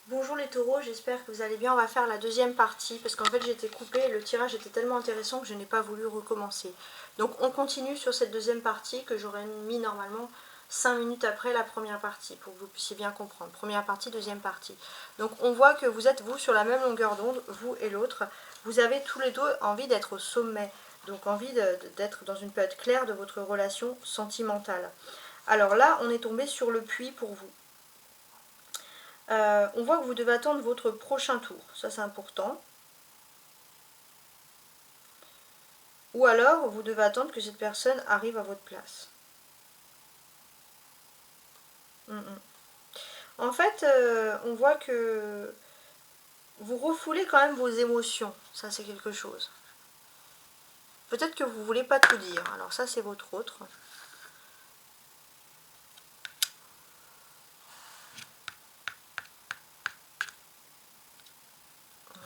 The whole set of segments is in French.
Bonjour les taureaux, j'espère que vous allez bien. On va faire la deuxième partie parce qu'en fait j'étais coupée et le tirage était tellement intéressant que je n'ai pas voulu recommencer. Donc on continue sur cette deuxième partie que j'aurais mis normalement 5 minutes après la première partie pour que vous puissiez bien comprendre. Première partie, deuxième partie. Donc on voit que vous êtes vous sur la même longueur d'onde, vous et l'autre. Vous avez tous les deux envie d'être au sommet, donc envie d'être dans une période claire de votre relation sentimentale. Alors là on est tombé sur le puits pour vous. On voit que vous devez attendre votre prochain tour, ça c'est important. Ou alors vous devez attendre que cette personne arrive à votre place. En fait, on voit que vous refoulez quand même vos émotions, ça c'est quelque chose. Peut-être que vous ne voulez pas tout dire, alors ça c'est votre autre.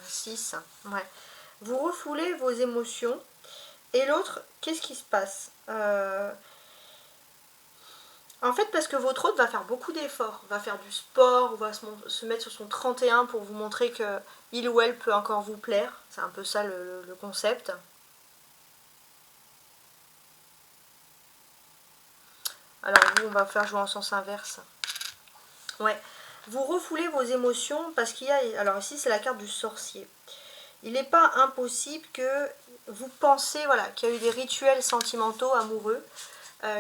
6, ouais. Vous refoulez vos émotions. Et l'autre, qu'est-ce qui se passe En fait, parce que votre autre va faire beaucoup d'efforts, va faire du sport, va se mettre sur son 31 pour vous montrer que il ou elle peut encore vous plaire. C'est un peu ça le concept. Alors vous, on va faire jouer en sens inverse. Ouais. Vous refoulez vos émotions parce qu'il y a... Alors ici, c'est la carte du sorcier. Il n'est pas impossible que vous pensez voilà, qu'il y a eu des rituels sentimentaux, amoureux,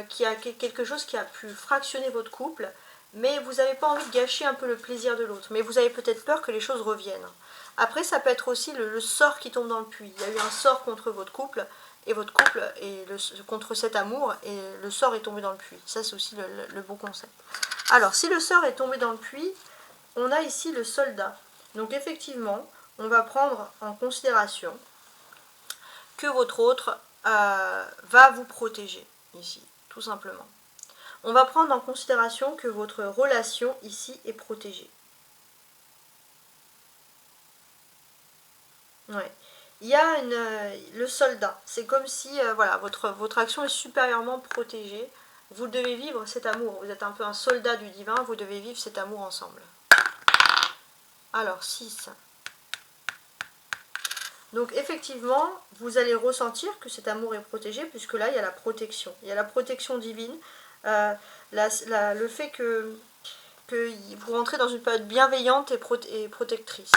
qu'il y a quelque chose qui a pu fractionner votre couple, mais vous n'avez pas envie de gâcher un peu le plaisir de l'autre. Mais vous avez peut-être peur que les choses reviennent. Après, ça peut être aussi le sort qui tombe dans le puits. Il y a eu un sort contre votre couple, et votre couple est contre cet amour, et le sort est tombé dans le puits. Ça, c'est aussi le bon concept. Alors, si le sort est tombé dans le puits, on a ici le soldat. Donc effectivement, on va prendre en considération que votre autre va vous protéger, ici, tout simplement. On va prendre en considération que votre relation, ici, est protégée. Ouais. Il y a le soldat. C'est comme si voilà, votre action est supérieurement protégée. Vous devez vivre cet amour. Vous êtes un peu un soldat du divin. Vous devez vivre cet amour ensemble. Alors, 6. Donc effectivement, vous allez ressentir que cet amour est protégé, puisque là, il y a la protection. Il y a la protection divine. Le fait que vous rentrez dans une période bienveillante et protectrice.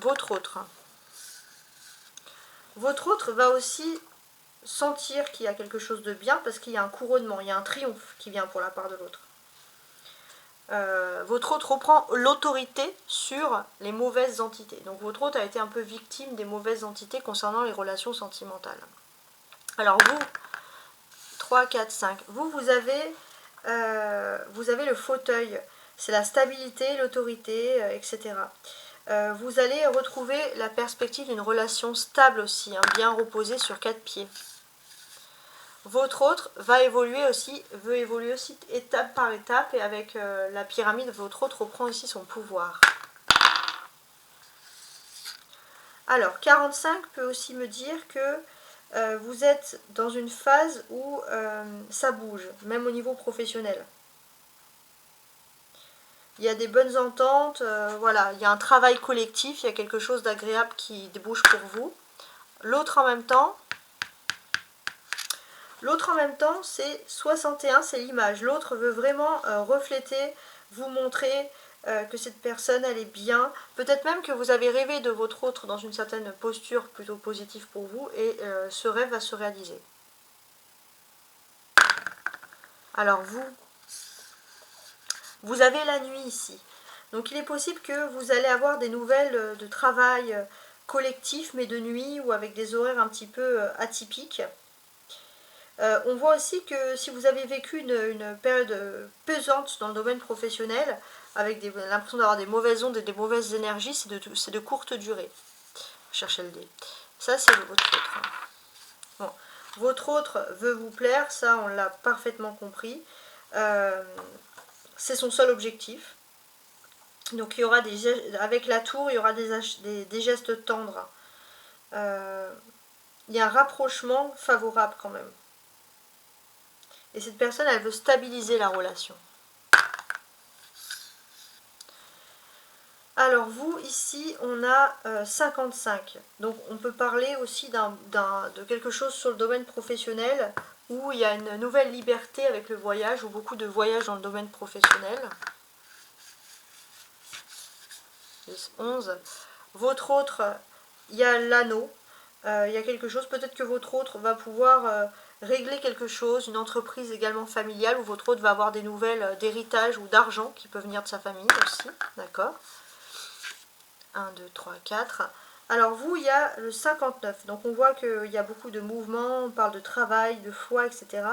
Votre autre. Votre autre va aussi sentir qu'il y a quelque chose de bien, parce qu'il y a un couronnement, il y a un triomphe qui vient pour la part de l'autre. Votre autre reprend l'autorité sur les mauvaises entités. Donc votre autre a été un peu victime des mauvaises entités concernant les relations sentimentales. Alors vous, 3, 4, 5, vous avez le fauteuil, c'est la stabilité, l'autorité, etc. Vous allez retrouver la perspective d'une relation stable aussi, hein, bien reposée sur 4 pieds. Votre autre veut évoluer aussi étape par étape, et avec la pyramide, votre autre reprend ici son pouvoir. Alors, 45 peut aussi me dire que vous êtes dans une phase où ça bouge, même au niveau professionnel. Il y a des bonnes ententes, voilà, il y a un travail collectif, il y a quelque chose d'agréable qui débouche pour vous. L'autre en même temps, c'est 61, c'est l'image. L'autre veut vraiment refléter, vous montrer que cette personne, elle est bien. Peut-être même que vous avez rêvé de votre autre dans une certaine posture plutôt positive pour vous, et ce rêve va se réaliser. Alors vous avez la nuit ici. Donc il est possible que vous allez avoir des nouvelles de travail collectif, mais de nuit, ou avec des horaires un petit peu atypiques. On voit aussi que si vous avez vécu une période pesante dans le domaine professionnel, avec l'impression d'avoir des mauvaises ondes et des mauvaises énergies, c'est de courte durée. Cherchez le dé. Ça, c'est votre autre. Bon. Votre autre veut vous plaire, ça, on l'a parfaitement compris. C'est son seul objectif. Donc, il y aura avec la tour, il y aura des gestes tendres. Il y a un rapprochement favorable quand même. Et cette personne, elle veut stabiliser la relation. Alors vous, ici, on a 55. Donc on peut parler aussi de quelque chose sur le domaine professionnel où il y a une nouvelle liberté avec le voyage, ou beaucoup de voyages dans le domaine professionnel. 10, 11. Votre autre, il y a l'anneau. Il y a quelque chose, peut-être que votre autre va pouvoir régler quelque chose, une entreprise également familiale, ou votre autre va avoir des nouvelles d'héritage ou d'argent qui peut venir de sa famille aussi, d'accord. 1, 2, 3, 4. Alors vous, il y a le 59, donc on voit qu'il y a beaucoup de mouvements, on parle de travail, de foi, etc.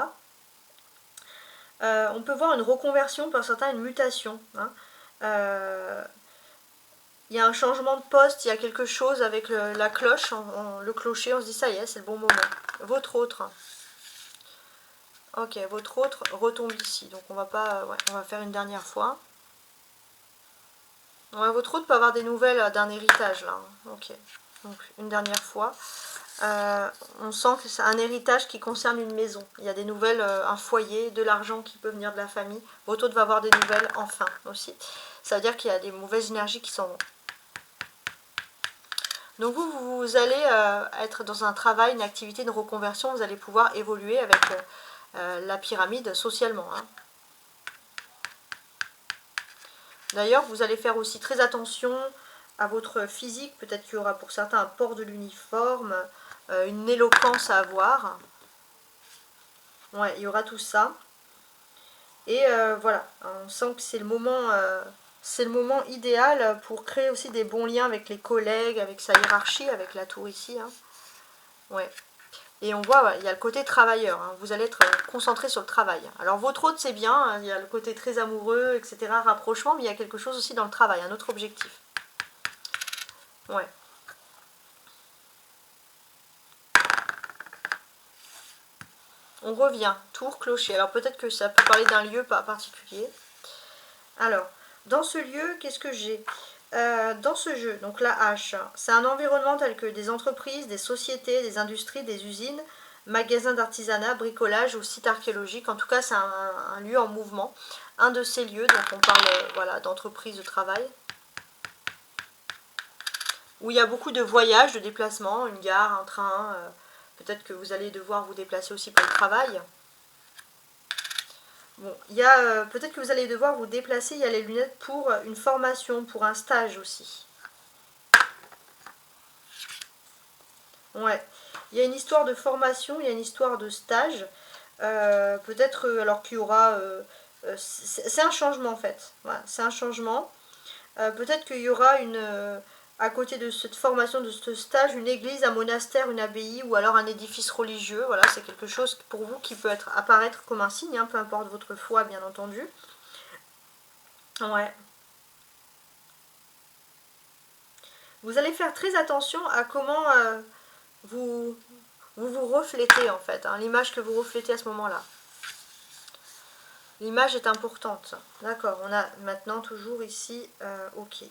On peut voir une reconversion, pour certains une mutation, hein. Il y a un changement de poste, il y a quelque chose avec la cloche, le clocher, on se dit ça y est, c'est le bon moment. Votre autre. Ok, votre autre retombe ici, donc on va pas, ouais, on va faire une dernière fois. Ouais, votre autre peut avoir des nouvelles d'un héritage là. Ok, donc une dernière fois. On sent que c'est un héritage qui concerne une maison. Il y a des nouvelles, un foyer, de l'argent qui peut venir de la famille. Votre autre va avoir des nouvelles enfin aussi. Ça veut dire qu'il y a des mauvaises énergies qui s'en vont. Donc vous allez être dans un travail, une activité de reconversion, vous allez pouvoir évoluer avec la pyramide socialement, hein. D'ailleurs, vous allez faire aussi très attention à votre physique. Peut-être qu'il y aura pour certains un port de l'uniforme, une éloquence à avoir. Ouais, il y aura tout ça. Et voilà, on sent que c'est le moment idéal pour créer aussi des bons liens avec les collègues, avec sa hiérarchie, avec la tour ici, hein. Ouais. Et on voit, ouais, il y a le côté travailleur, hein. Vous allez être concentré sur le travail. Alors votre autre, c'est bien, hein, il y a le côté très amoureux, etc., rapprochement, mais il y a quelque chose aussi dans le travail, un autre objectif. Ouais. On revient, tour, clocher. Alors peut-être que ça peut parler d'un lieu pas particulier. Alors, dans ce lieu, qu'est-ce que j'ai dans ce jeu, donc la hache, c'est un environnement tel que des entreprises, des sociétés, des industries, des usines, magasins d'artisanat, bricolage ou sites archéologiques. En tout cas, c'est un lieu en mouvement. Un de ces lieux, donc on parle voilà, d'entreprise de travail, où il y a beaucoup de voyages, de déplacements, une gare, un train. Peut-être que vous allez devoir vous déplacer aussi pour le travail. Bon, il y a peut-être que vous allez devoir vous déplacer, il y a les lunettes pour une formation, pour un stage aussi. Ouais, il y a une histoire de formation, il y a une histoire de stage. Peut-être alors qu'il y aura... c'est un changement en fait. Voilà, c'est un changement. Peut-être qu'il y aura à côté de cette formation, de ce stage, une église, un monastère, une abbaye ou alors un édifice religieux. Voilà, c'est quelque chose pour vous qui peut apparaître comme un signe, hein, peu importe votre foi bien entendu. Ouais. Vous allez faire très attention à comment vous, vous reflétez en fait, hein, l'image que vous reflétez à ce moment-là. L'image est importante. D'accord, on a maintenant toujours ici, ok.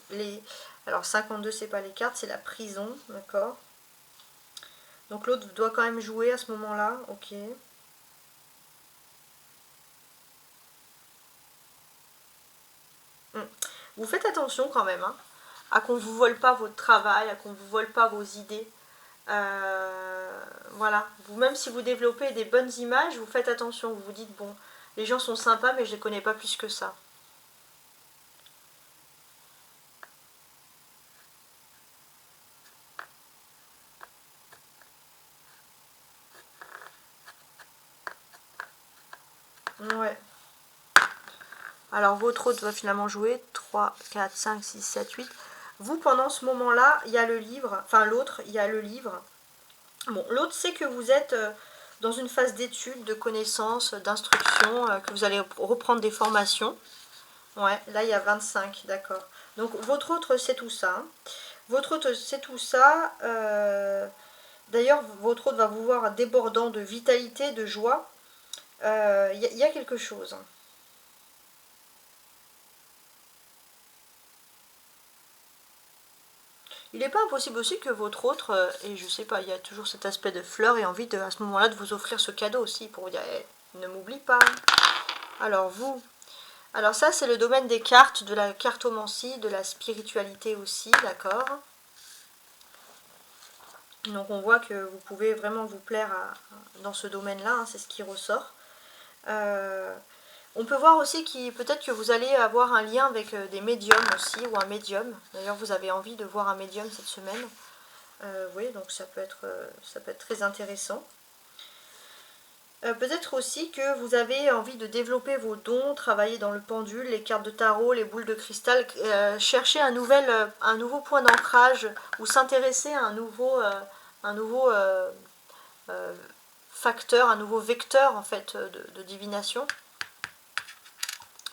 Alors 52, c'est pas les cartes, c'est la prison, d'accord. Donc l'autre doit quand même jouer à ce moment-là, ok. Vous faites attention quand même, hein, à qu'on ne vous vole pas votre travail, à qu'on ne vous vole pas vos idées. Voilà, vous-même si vous développez des bonnes images, vous faites attention, vous vous dites, bon, les gens sont sympas, mais je ne les connais pas plus que ça. Ouais. Alors votre autre va finalement jouer 3, 4, 5, 6, 7, 8. Vous, pendant ce moment-là, il y a le livre, enfin l'autre, il y a le livre. Bon, l'autre sait que vous êtes dans une phase d'études, de connaissances, d'instruction, que vous allez reprendre des formations. Ouais, là il y a 25, d'accord. Donc votre autre c'est tout ça, hein. Votre autre c'est tout ça. D'ailleurs, votre autre va vous voir débordant de vitalité, de joie. Il y a quelque chose. Il n'est pas impossible aussi que votre autre, et je sais pas, il y a toujours cet aspect de fleur et envie de, à ce moment-là de vous offrir ce cadeau aussi pour vous dire, hey, ne m'oublie pas. Alors vous, Alors ça, c'est le domaine des cartes, de la cartomancie, de la spiritualité aussi, d'accord. Donc on voit que vous pouvez vraiment vous plaire dans ce domaine-là, hein, c'est ce qui ressort. On peut voir aussi peut-être que vous allez avoir un lien avec des médiums aussi, ou un médium. D'ailleurs, vous avez envie de voir un médium cette semaine. Oui, donc ça peut être très intéressant. Peut-être aussi que vous avez envie de développer vos dons, travailler dans le pendule, les cartes de tarot, les boules de cristal, chercher un nouveau point d'ancrage ou s'intéresser à un nouveau facteur, un nouveau vecteur en fait de divination.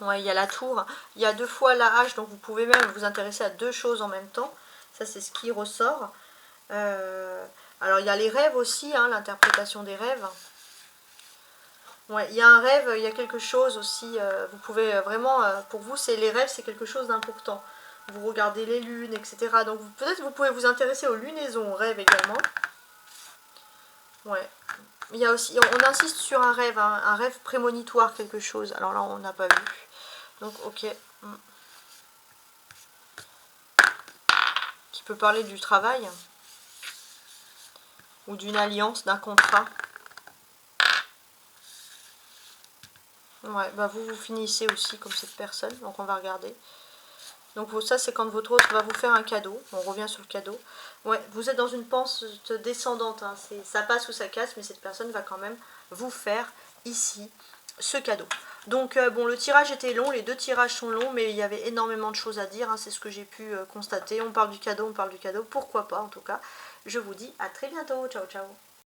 Ouais, il y a la tour, il y a 2 fois la hache, donc vous pouvez même vous intéresser à 2 choses en même temps. Ça, c'est ce qui ressort. Alors, il y a les rêves aussi, hein, l'interprétation des rêves. Ouais, il y a un rêve, il y a quelque chose aussi. Vous pouvez vraiment, pour vous, les rêves, c'est quelque chose d'important. Vous regardez les lunes, etc. Donc, peut-être vous pouvez vous intéresser aux lunaisons, aux rêves également. Ouais. Il y a aussi, on insiste sur un rêve prémonitoire, quelque chose. Alors là, on n'a pas vu. Donc, ok. Qui peut parler du travail ou d'une alliance, d'un contrat. Ouais, bah vous finissez aussi comme cette personne, donc on va regarder. Donc ça, c'est quand votre autre va vous faire un cadeau. On revient sur le cadeau. Ouais, vous êtes dans une pente descendante, hein. Ça passe ou ça casse, mais cette personne va quand même vous faire ici ce cadeau. Donc bon, le tirage était long, les 2 tirages sont longs, mais il y avait énormément de choses à dire, hein, c'est ce que j'ai pu constater. On parle du cadeau, pourquoi pas en tout cas. Je vous dis à très bientôt, ciao ciao.